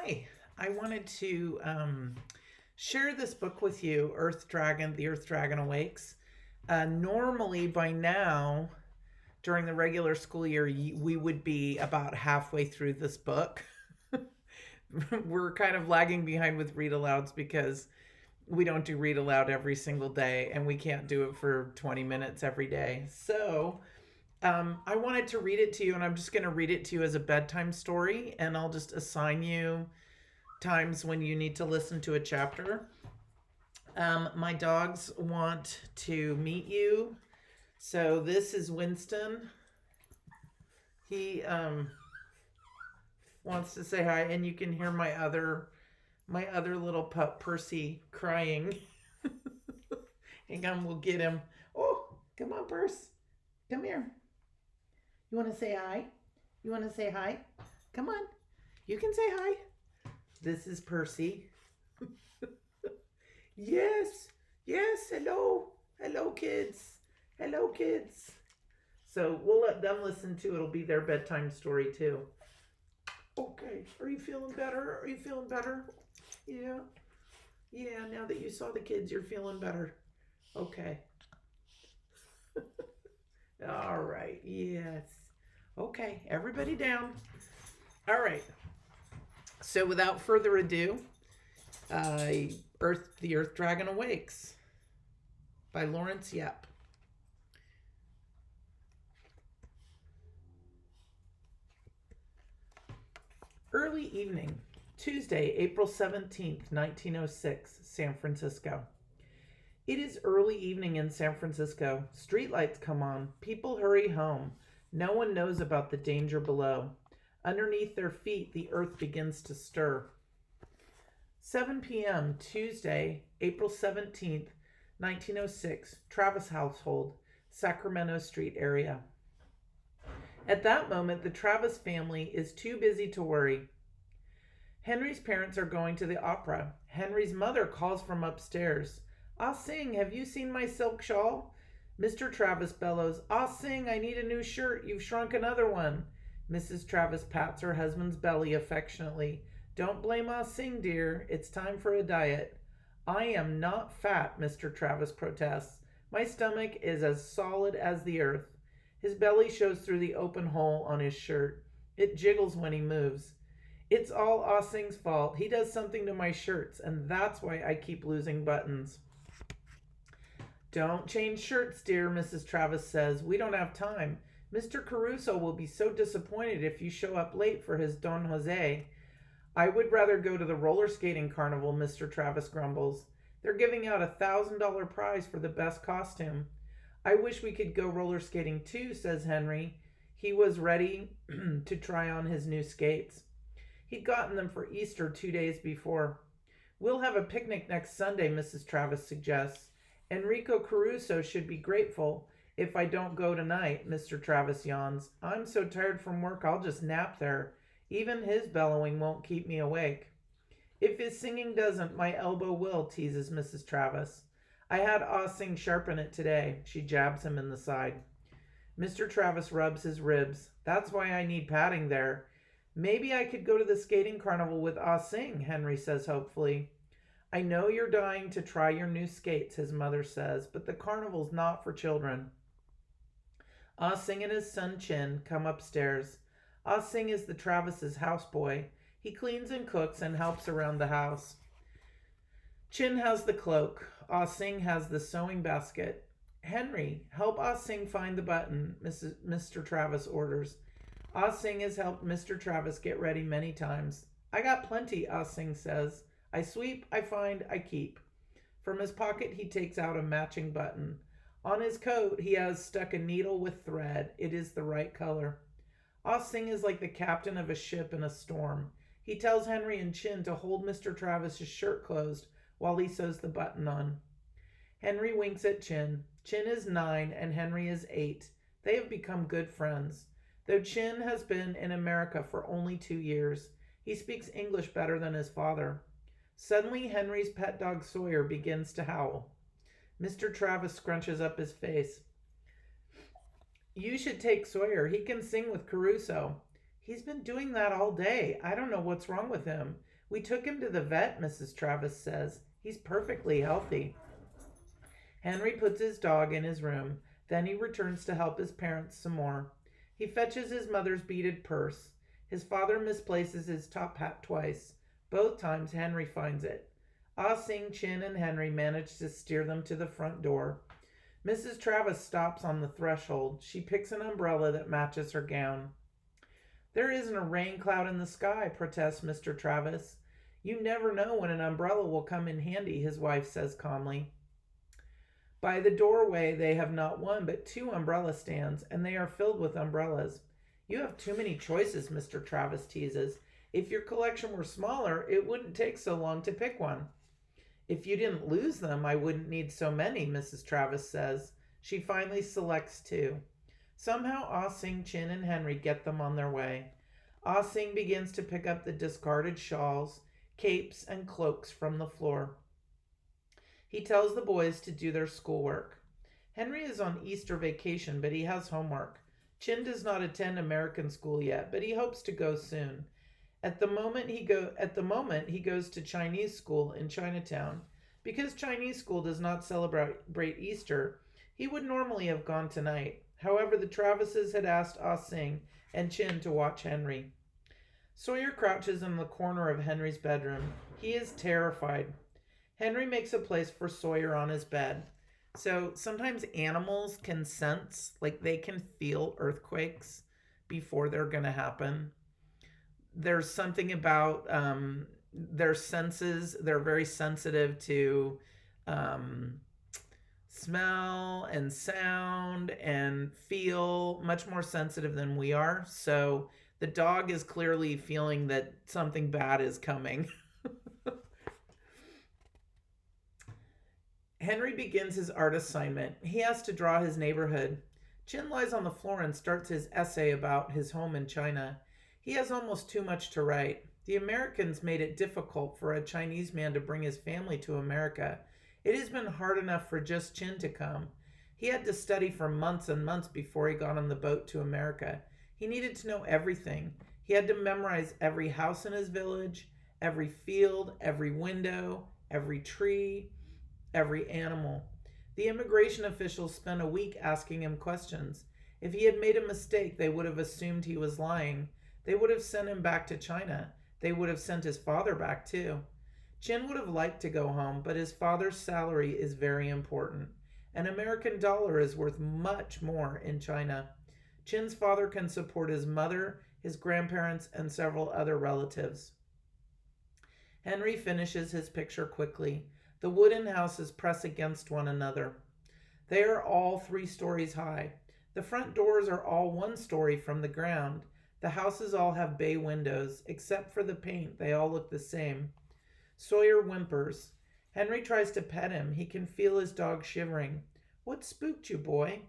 Hi, I wanted to share this book with you, Earth Dragon, The Earth Dragon Awakes. Normally, by now, during the regular school year, we would be about halfway through this book. We're kind of lagging behind with read alouds because we don't do read aloud every single day and we can't do it for 20 minutes every day. So, I wanted to read it to you, and I'm just going to read it to you as a bedtime story, and I'll just assign you times when you need to listen to a chapter. My dogs want to meet you. So this is Winston. He wants to say hi, and you can hear my other little pup Percy crying. Hang on, we'll get him. Oh, come on, Percy. Come here. You want to say hi? You want to say hi? Come on. You can say hi. This is Percy. Yes, yes, hello. Hello, kids. Hello, kids. So we'll let them listen to it. It'll be their bedtime story, too. Okay, are you feeling better? Are you feeling better? Yeah. Yeah, now that you saw the kids, you're feeling better. Okay. All right, yes. Okay, everybody down. All right. So without further ado, uh, The Earth Dragon Awakes by Lawrence Yep. Early evening, Tuesday, April 17th, 1906, San Francisco. It is early evening in San Francisco. Streetlights come on. People hurry home. No one knows about the danger below. Underneath their feet, the earth begins to stir. 7 p.m., Tuesday, April 17th, 1906, Travis household, Sacramento Street area. At that moment, the Travis family is too busy to worry. Henry's parents are going to the opera. Henry's mother calls from upstairs. Ah Sing, have you seen my silk shawl? Mr. Travis bellows, Ah Sing, I need a new shirt. You've shrunk another one. Mrs. Travis pats her husband's belly affectionately. Don't blame Ah Sing, dear. It's time for a diet. I am not fat, Mr. Travis protests. My stomach is as solid as the earth. His belly shows through the open hole on his shirt. It jiggles when he moves. It's all Ah Sing's fault. He does something to my shirts, and that's why I keep losing buttons. Don't change shirts, dear, Mrs. Travis says. We don't have time. Mr. Caruso will be so disappointed if you show up late for his Don Jose. I would rather go to the roller skating carnival, Mr. Travis grumbles. They're giving out $1,000 prize for the best costume. I wish we could go roller skating too, says Henry. He was ready to try on his new skates. He'd gotten them for Easter 2 days before. We'll have a picnic next Sunday, Mrs. Travis suggests. Enrico Caruso should be grateful if I don't go tonight, Mr. Travis yawns. I'm so tired from work I'll just nap there. Even his bellowing won't keep me awake. If his singing doesn't, my elbow will, teases Mrs. Travis. I had Ah Sing sharpen it today. She jabs him in the side. Mr. Travis rubs his ribs. That's why I need padding there. Maybe I could go to the skating carnival with Ah Sing, Henry says hopefully. I know you're dying to try your new skates, his mother says, but the carnival's not for children. Ah Sing and his son Chin come upstairs. Ah Sing is the Travis's houseboy. He cleans and cooks and helps around the house. Chin has the cloak. Ah Sing has the sewing basket. Henry, help Ah Sing find the button, Mr. Travis orders. Ah Sing has helped Mr. Travis get ready many times. I got plenty, Ah Sing says. I sweep, I find, I keep. From his pocket he takes out a matching button. On his coat he has stuck a needle with thread. It is the right color. Ah Sing is like the captain of a ship in a storm. He tells Henry and Chin to hold Mr. Travis's shirt closed while he sews the button on. Henry winks at Chin. Chin is 9 and Henry is 8. They have become good friends. Though Chin has been in America for only 2 years, he speaks English better than his father. Suddenly, Henry's pet dog Sawyer begins to howl. Mr. Travis scrunches up his face. You should take Sawyer. He can sing with Caruso. He's been doing that all day. I don't know what's wrong with him. We took him to the vet, Mrs. Travis says. He's perfectly healthy. Henry puts his dog in his room. Then he returns to help his parents some more. He fetches his mother's beaded purse. His father misplaces his top hat twice. Both times Henry finds it. Ah Sing, Chin, and Henry manage to steer them to the front door. Mrs. Travis stops on the threshold. She picks an umbrella that matches her gown. There isn't a rain cloud in the sky, protests Mr. Travis. You never know when an umbrella will come in handy, his wife says calmly. By the doorway they have not one but two umbrella stands, and they are filled with umbrellas. You have too many choices, Mr. Travis teases. If your collection were smaller, it wouldn't take so long to pick one. If you didn't lose them, I wouldn't need so many, Mrs. Travis says. She finally selects two. Somehow Ah Sing, Chin, and Henry get them on their way. Ah Sing begins to pick up the discarded shawls, capes, and cloaks from the floor. He tells the boys to do their schoolwork. Henry is on Easter vacation, but he has homework. Chin does not attend American school yet, but he hopes to go soon. At the moment he goes to Chinese school in Chinatown. Because Chinese school does not celebrate Easter, he would normally have gone tonight. However, the Travises had asked Ah Sing and Chin to watch Henry. Sawyer crouches in the corner of Henry's bedroom. He is terrified. Henry makes a place for Sawyer on his bed. So sometimes animals can sense, like they can feel earthquakes before they're going to happen. There's something about their senses. They're very sensitive to smell and sound and feel, much more sensitive than we are. So the dog is clearly feeling that something bad is coming. Henry begins his art assignment. He has to draw his neighborhood. Chin lies on the floor and starts his essay about his home in China. He has almost too much to write. The Americans made it difficult for a Chinese man to bring his family to America. It has been hard enough for just Chin to come. He had to study for months and months before he got on the boat to America. He needed to know everything. He had to memorize every house in his village, every field, every window, every tree, every animal. The immigration officials spent a week asking him questions. If he had made a mistake, they would have assumed he was lying. They would have sent him back to China. They would have sent his father back too. Chin would have liked to go home, but his father's salary is very important. An American dollar is worth much more in China. Chin's father can support his mother, his grandparents, and several other relatives. Henry finishes his picture quickly. The wooden houses press against one another. They are all 3 stories high. The front doors are all 1 story from the ground. The houses all have bay windows. Except for the paint, they all look the same. Sawyer whimpers. Henry tries to pet him. He can feel his dog shivering. What spooked you, boy?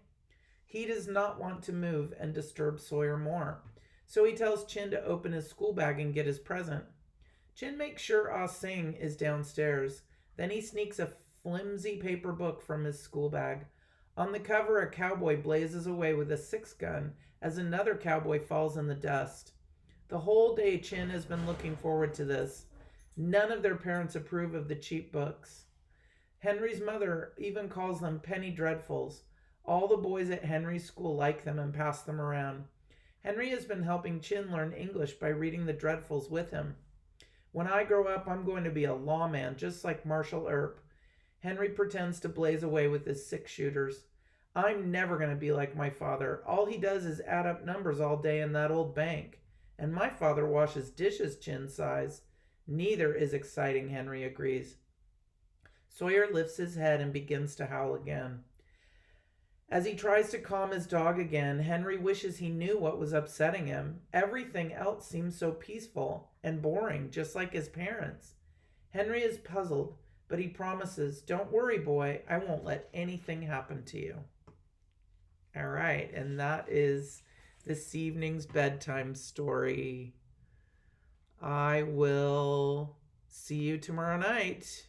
He does not want to move and disturb Sawyer more. So he tells Chin to open his school bag and get his present. Chin makes sure Ah Sing is downstairs. Then he sneaks a flimsy paper book from his school bag. On the cover, a cowboy blazes away with a 6-gun as another cowboy falls in the dust. The whole day, Chin has been looking forward to this. None of their parents approve of the cheap books. Henry's mother even calls them penny dreadfuls. All the boys at Henry's school like them and pass them around. Henry has been helping Chin learn English by reading the dreadfuls with him. When I grow up, I'm going to be a lawman, just like Marshall Earp. Henry pretends to blaze away with his 6-shooters. I'm never going to be like my father. All he does is add up numbers all day in that old bank. And my father washes dishes, Chin sighs. Neither is exciting, Henry agrees. Sawyer lifts his head and begins to howl again. As he tries to calm his dog again, Henry wishes he knew what was upsetting him. Everything else seems so peaceful and boring, just like his parents. Henry is puzzled, but he promises, "Don't worry, boy, I won't let anything happen to you." All right, and that is this evening's bedtime story. I will see you tomorrow night.